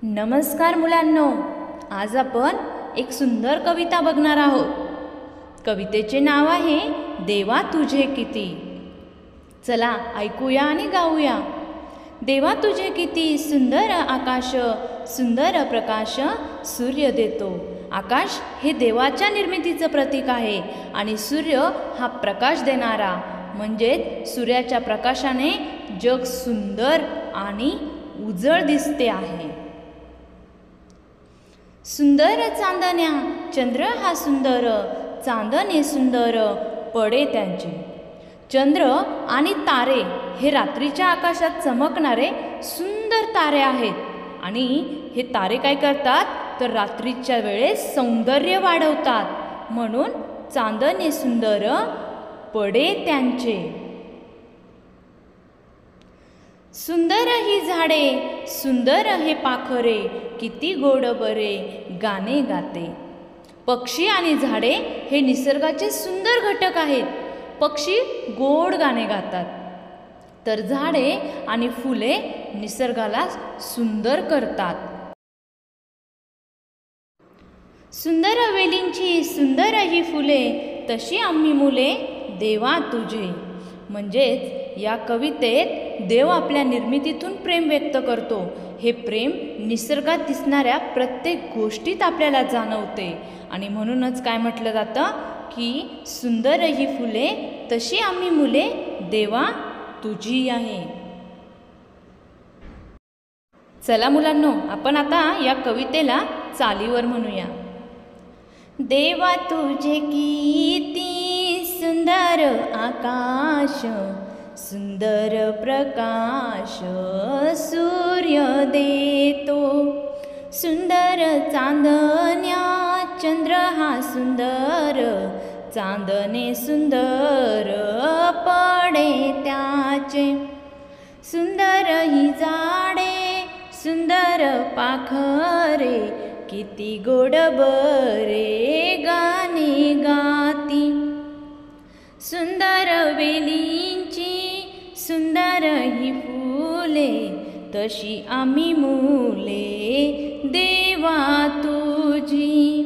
नमस्कार मुलांनो, आज आपण एक सुंदर कविता बघणार आहोत. कवितेचे नाव आहे देवा तुझे किती. चला ऐकूया आणि गाऊया. देवा तुझे किती सुंदर आकाश, सुंदर प्रकाश सूर्य देतो. आकाश हे देवाच्या निर्मितीचं प्रतीक आहे आणि सूर्य हा प्रकाश देणारा, म्हणजेच सूर्याच्या प्रकाशाने जग सुंदर आणि उजळ दिसते आहे. सुंदर चांदण्या चंद्र हा सुंदर, चांदणे सुंदर पडे त्यांचे. चंद्र आणि तारे हे रात्रीच्या आकाशात चमकणारे सुंदर तारे आहेत आणि हे तारे काय करतात तर रात्रीच्या वेळेस सौंदर्य वाढवतात, म्हणून चांदणे सुंदर पडे त्यांचे. सुंदर ही झाडे सुंदर हे पाखरे, किती गोड बरे गाणे गाते. पक्षी आणि झाडे हे निसर्गाचे सुंदर घटक आहेत. पक्षी गोड गाणे गातात, तर झाडे आणि फुले निसर्गाला सुंदर करतात. सुंदर वेलींची सुंदर ही फुले, तशी आम्ही मुले देवा तुझे. म्हणजेच या कवितेत देव आपल्या निर्मितीतून प्रेम व्यक्त करतो. हे प्रेम निसर्गात दिसणाऱ्या प्रत्येक गोष्टीत आपल्याला जाणवते आणि म्हणूनच काय म्हटलं जातं की सुंदर ही फुले, तशी आम्ही मुले देवा तुझी आहे. चला मुलांनो, आपण आता या कवितेला चालीवर म्हणूया. देवा तुझे किती सुंदर आकाश, सुंदर प्रकाश सूर्य देतो. सुंदर चांदण्या चंद्र हा सुंदर, चांदणे सुंदर पडे त्याचे. सुंदर ही झाडे सुंदर पाखरे, किती गोड बरे गाणे गाती. सुंदर वेलींची सुंदर ही फुले, तशी आम्ही मुले देवा तुझी.